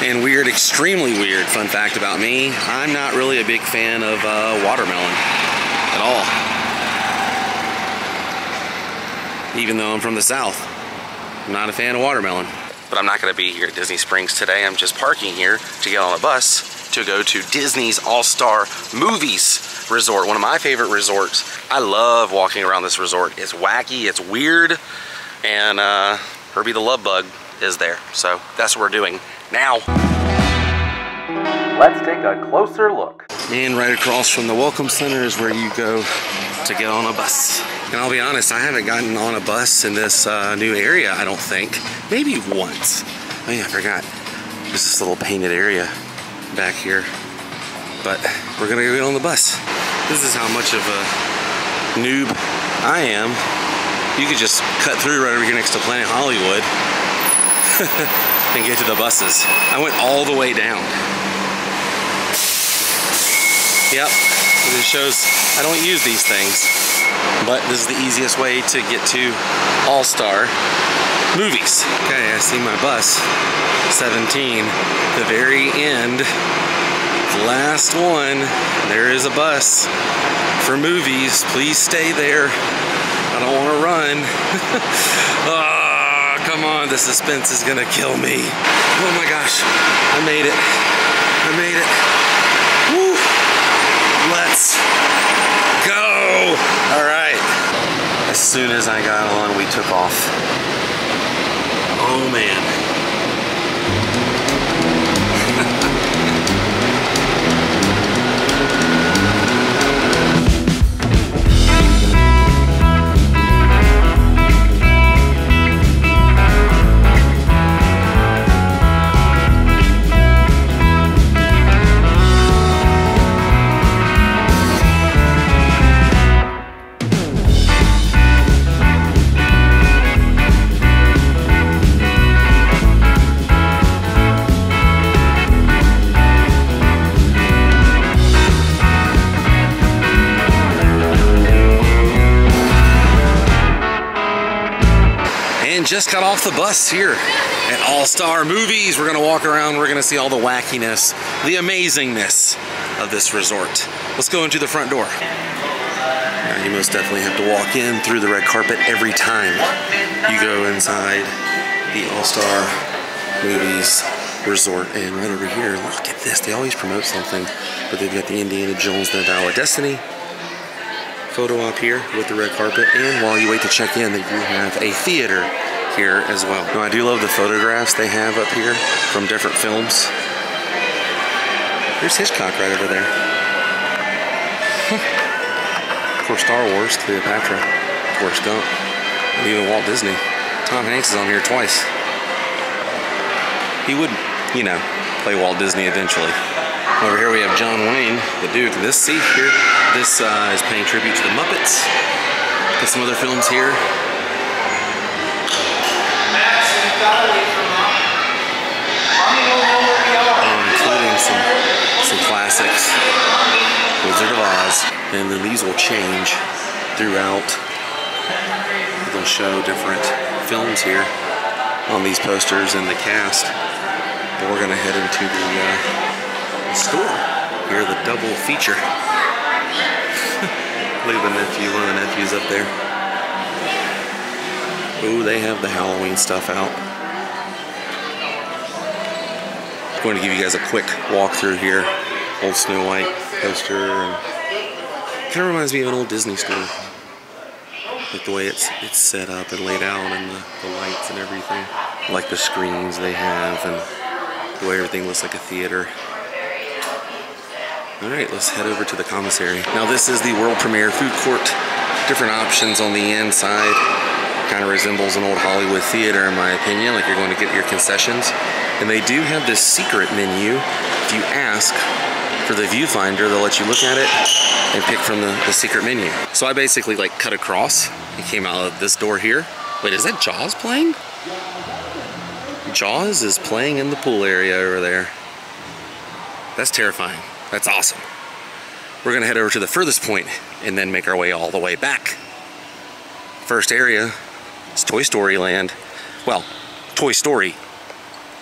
And weird, extremely weird fun fact about me, I'm not really a big fan of watermelon at all. Even though I'm from the South, I'm not a fan of watermelon. But I'm not gonna be here at Disney Springs today. I'm just parking here to get on a bus to go to Disney's All-Star Movies Resort, one of my favorite resorts. I love walking around this resort. It's wacky, it's weird, and Herbie the Love Bug is there. So that's what we're doing now. Let's take a closer look. And right across from the Welcome Center is where you go to get on a bus. And I'll be honest, I haven't gotten on a bus in this new area, I don't think. Maybe once. Oh yeah, I forgot. There's this little painted area back here. But we're gonna go get on the bus. This is how much of a noob I am. You could just cut through right over here next to Planet Hollywood and get to the buses. I went all the way down. Yep, it shows I don't use these things, but this is the easiest way to get to All-Star Movies. Okay, I see my bus, 17, the very end, the last one. There is a bus for movies. Please stay there. I don't want to run. Oh, come on, the suspense is gonna kill me. Oh my gosh, I made it. I made it. Woo! Let's go! All right. As soon as I got on, we took off. Oh man. Just got off the bus here at All-Star Movies. We're gonna walk around, we're gonna see all the wackiness, the amazingness of this resort. Let's go into the front door. Now, you most definitely have to walk in through the red carpet every time you go inside the All-Star Movies Resort. And right over here, look at this, they always promote something, but they've got the Indiana Jones and the Dial of Destiny photo op here with the red carpet, and while you wait to check in, they do have a theater here as well. Now, I do love the photographs they have up here from different films. There's Hitchcock right over there. For Star Wars, Cleopatra, Forrest Gump, and even Walt Disney. Tom Hanks is on here twice. He would, you know, play Walt Disney eventually. Over here we have John Wayne, the Duke. This seat here, this is paying tribute to the Muppets. Got some other films here. Including some classics, Wizard of Oz, and then these will change throughout. They'll show different films here on these posters and the cast. But we're gonna head into the store. Here, the double feature. Look at the nephew, one of the nephews up there. Ooh, they have the Halloween stuff out. I'm going to give you guys a quick walkthrough here. Old Snow White poster. Kind of reminds me of an old Disney store. Like the way it's set up and laid out, and the lights and everything. Like the screens they have, and the way everything looks like a theater. Alright, let's head over to the commissary. Now this is the world premiere food court. Different options on the inside. Kind of resembles an old Hollywood theater in my opinion, like you're going to get your concessions. And they do have this secret menu. If you ask for the viewfinder, they'll let you look at it and pick from the secret menu. So I basically like cut across and came out of this door here. Wait, is that Jaws playing? Jaws is playing in the pool area over there. That's terrifying. That's awesome. We're gonna head over to the furthest point and then make our way all the way back. First area is Toy Story Land. Well, Toy Story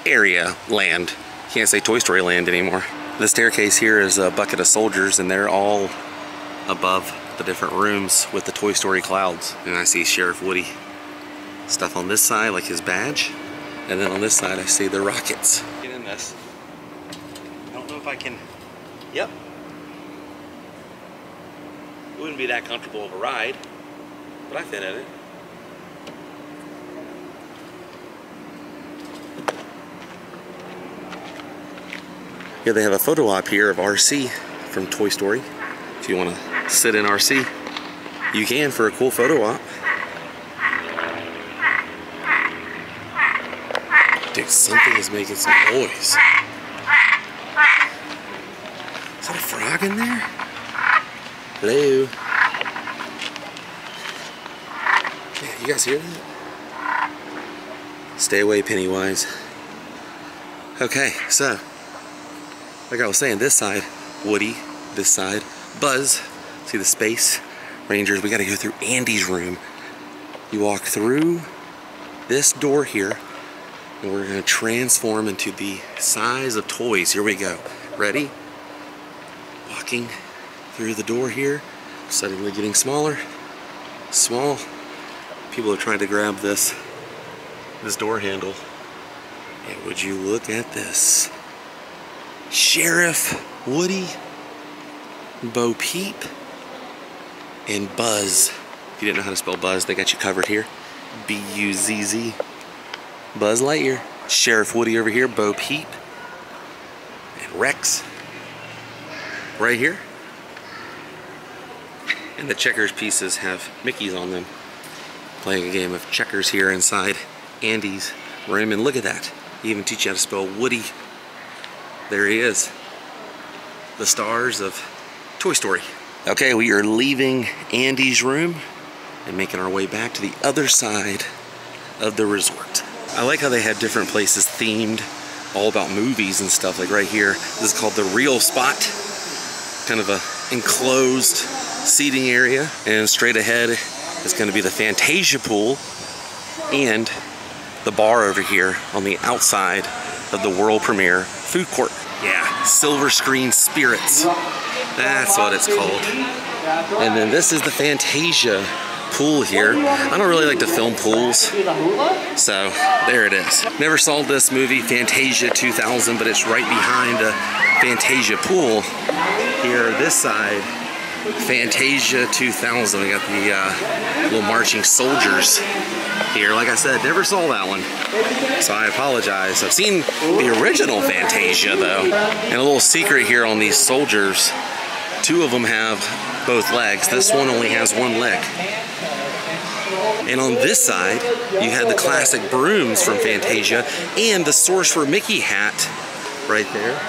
area land Can't say Toy Story Land anymore. The staircase here is a bucket of soldiers, and they're all above the different rooms with the Toy Story clouds. And I see Sheriff Woody stuff on this side, like his badge. And then on this side, I see the rockets. Get in this. I don't know if I can... Yep. It wouldn't be that comfortable of a ride, but I fit in it. Yeah, they have a photo op here of RC from Toy Story. If you want to sit in RC, you can for a cool photo op. Dude, something is making some noise. Is that a frog in there? Hello? Yeah, you guys hear that? Stay away, Pennywise. Okay, so, like I was saying, this side, Woody, this side, Buzz. See the space? Rangers, we gotta go through Andy's room. You walk through this door here, and we're gonna transform into the size of toys. Here we go. Ready? Walking through the door here, suddenly getting smaller. Small. People are trying to grab this door handle. And would you look at this? Sheriff Woody, Bo Peep, and Buzz. If you didn't know how to spell Buzz, they got you covered here. B-U-Z-Z. Buzz Lightyear. Sheriff Woody over here, Bo Peep, and Rex right here. And the checkers pieces have Mickeys on them. Playing a game of checkers here inside Andy's room. And look at that. They even teach you how to spell Woody. There he is. The stars of Toy Story. Okay, we are leaving Andy's room and making our way back to the other side of the resort. I like how they had different places themed all about movies and stuff. Like right here, this is called the Real Spot. Kind of a enclosed seating area. And straight ahead is going to be the Fantasia pool and the bar over here on the outside of the world premiere food court. Yeah, Silver Screen Spirits. That's what it's called. And then this is the Fantasia pool here. I don't really like to film pools, so there it is. Never saw this movie, Fantasia 2000, but it's right behind the Fantasia pool. Here, this side, Fantasia 2000. We got the little marching soldiers here. Like I said, never saw that one, so I apologize. I've seen the original Fantasia though. And a little secret here on these soldiers, two of them have both legs. This one only has one leg. And on this side, you had the classic brooms from Fantasia and the Sorcerer Mickey hat right there.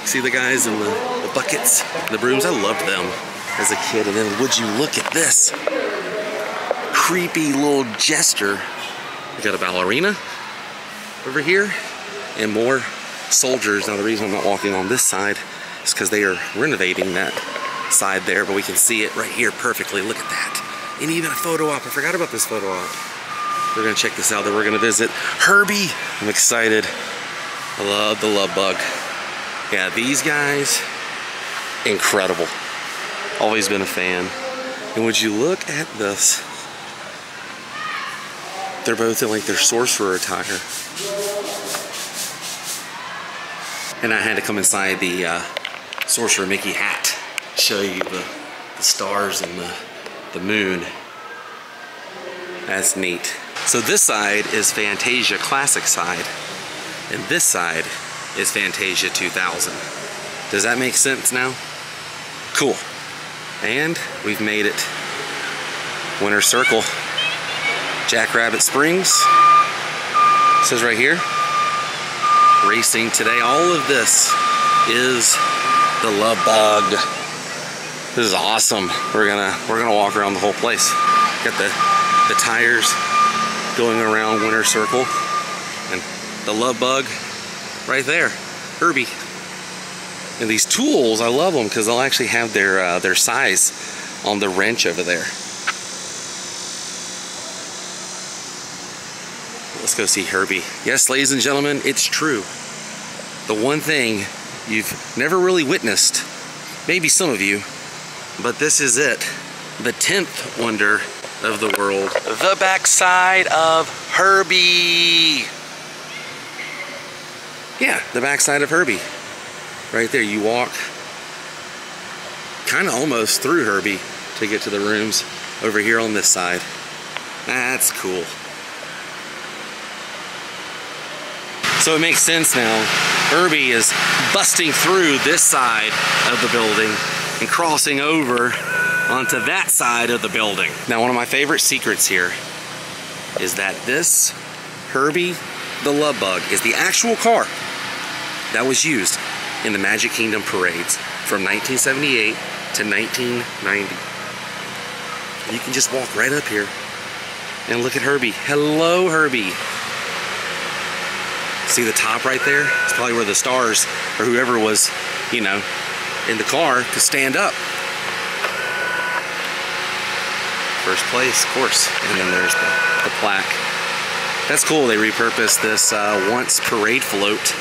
See the guys in the buckets, the brooms? I loved them as a kid. And then would you look at this creepy little jester. We got a ballerina over here and more soldiers. Now the reason I'm not walking on this side is because they are renovating that side there, but we can see it right here perfectly. Look at that. And even a photo op. I forgot about this photo op. We're gonna check this out. Then we're gonna visit Herbie. I'm excited. I love the love bug. Yeah, these guys, incredible. Always been a fan. And would you look at this? They're both in like their sorcerer attire. And I had to come inside the Sorcerer Mickey hat. Show you the stars and the moon. That's neat. So this side is Fantasia Classic side, and this side is Fantasia 2000. Does that make sense now? Cool. And we've made it. Winter Circle. Jackrabbit Springs. It says right here, racing today. All of this is the love bug. This is awesome. We're gonna walk around the whole place. Got the tires going around Winter Circle, and the love bug right there, Herbie. And these tools, I love them because they'll actually have their size on the wrench over there. Let's go see Herbie. Yes, ladies and gentlemen, it's true. the one thing you've never really witnessed, maybe some of you, but this is it. The 10th wonder of the world. The backside of Herbie. Yeah, the backside of Herbie. Right there, you walk kind of almost through Herbie to get to the rooms over here on this side. That's cool. So it makes sense now. Herbie is busting through this side of the building and crossing over onto that side of the building. Now, one of my favorite secrets here is that this Herbie the Love Bug is the actual car that was used in the Magic Kingdom parades from 1978 to 1990. You can just walk right up here and look at Herbie. Hello, Herbie. See the top right there? It's probably where the stars or whoever was, you know, in the car could stand up. First place, of course. And then there's the plaque. That's cool. They repurposed this once parade float,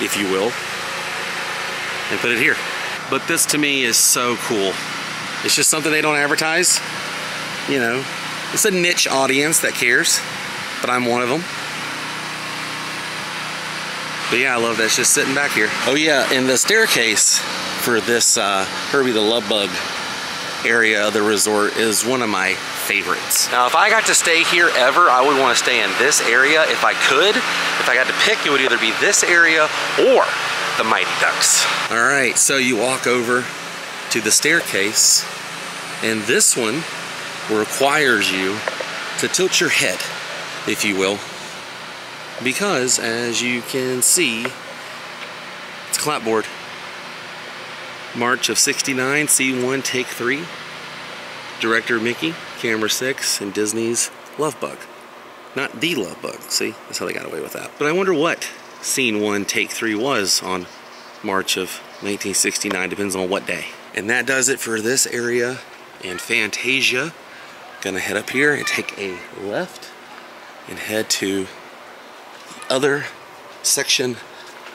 if you will, and put it here. But this to me is so cool. It's just something they don't advertise. You know, it's a niche audience that cares, but I'm one of them. But yeah, I love that. It's just sitting back here. Oh yeah, and the staircase for this Herbie the Love Bug area of the resort is one of my favorites. Now, if I got to stay here ever, I would want to stay in this area if I could. If I got to pick, it would either be this area or the Mighty Ducks. All right, so you walk over to the staircase, and this one requires you to tilt your head, if you will, because as you can see, it's clapboard. March of '69, C1, take 3. Director Mickey, camera 6, and Disney's Love Bug. Not the Love Bug, see? That's how they got away with that. But I wonder what scene 1, take 3 was on March of 1969, depends on what day. And that does it for this area and Fantasia. Gonna head up here and take a left and head to the other section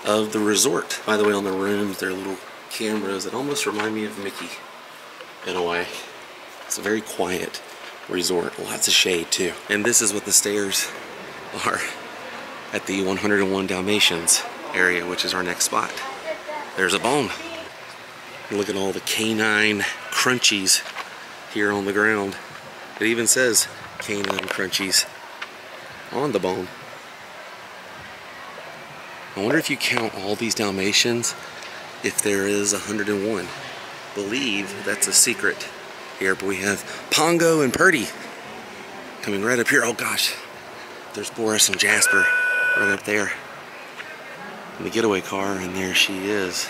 of the resort. By the way, on the rooms, there are little cameras that almost remind me of Mickey in a way. It's a very quiet resort, lots of shade too. And this is what the stairs are at the 101 Dalmatians area, which is our next spot. There's a bone. Look at all the canine crunchies here on the ground. It even says canine crunchies on the bone. I wonder if you count all these Dalmatians, if there is 101. Believe that's a secret here, but we have Pongo and Purdy coming right up here. Oh gosh, there's Boris and Jasper right up there in the getaway car, and there she is,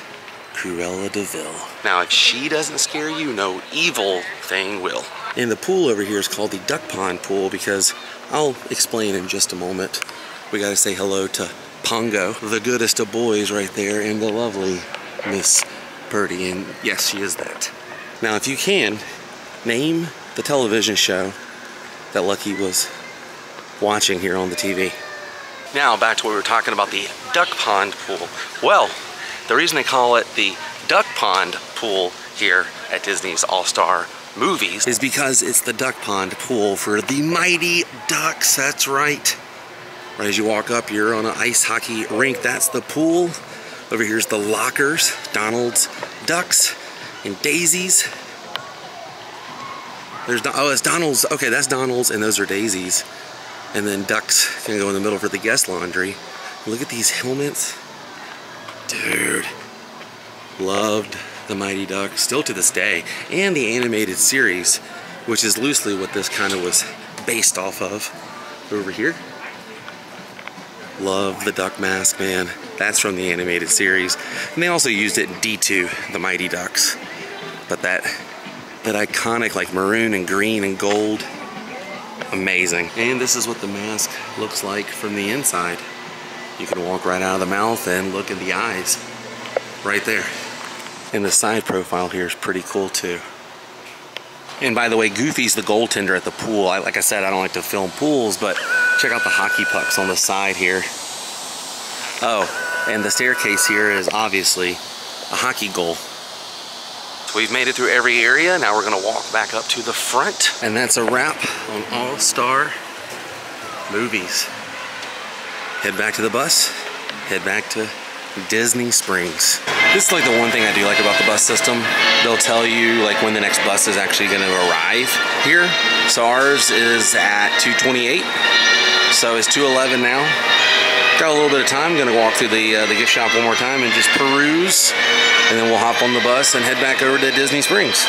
Cruella de Vil. Now, if she doesn't scare you, no evil thing will. And the pool over here is called the Duck Pond Pool because I'll explain in just a moment. We gotta say hello to Pongo, the goodest of boys right there, and the lovely Miss Purdy, and yes, she is that. Now, if you can, name the television show that Lucky was watching here on the TV. Now, back to what we were talking about, the Duck Pond Pool. Well, the reason they call it the Duck Pond Pool here at Disney's All-Star Movies is because it's the Duck Pond Pool for the Mighty Ducks, that's right. Right as you walk up, you're on an ice hockey rink. That's the pool. Over here's the lockers, Donald's Ducks and Daisies. There's, oh, it's Donald's. Okay, that's Donald's, and those are Daisies. And then Ducks can go in the middle for the guest laundry. Look at these helmets. Dude, loved the Mighty Ducks, still to this day. And the animated series, which is loosely what this kind of was based off of. Over here. Love the duck mask, man. That's from the animated series. And they also used it in D2, the Mighty Ducks. But that iconic, like maroon and green and gold, amazing. And this is what the mask looks like from the inside. You can walk right out of the mouth and look in the eyes right there. And the side profile here is pretty cool too. And by the way, Goofy's the goaltender at the pool. Like I said, I don't like to film pools, but check out the hockey pucks on the side here. Oh, And the staircase here is obviously a hockey goal. So we've made it through every area. Now we're gonna walk back up to the front. And that's a wrap on All-Star Movies. Head back to the bus, head back to Disney Springs. This is like the one thing I do like about the bus system. They'll tell you like when the next bus is actually gonna arrive here. So ours is at 2:28. So it's 2:11 now. Got a little bit of time. Gonna walk through the gift shop one more time and just peruse. And then we'll hop on the bus and head back over to Disney Springs.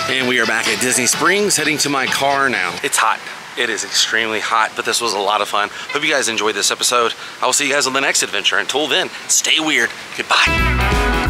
And we are back at Disney Springs, heading to my car now. It's hot. It is extremely hot, but this was a lot of fun. Hope you guys enjoyed this episode. I will see you guys on the next adventure. Until then, stay weird. Goodbye.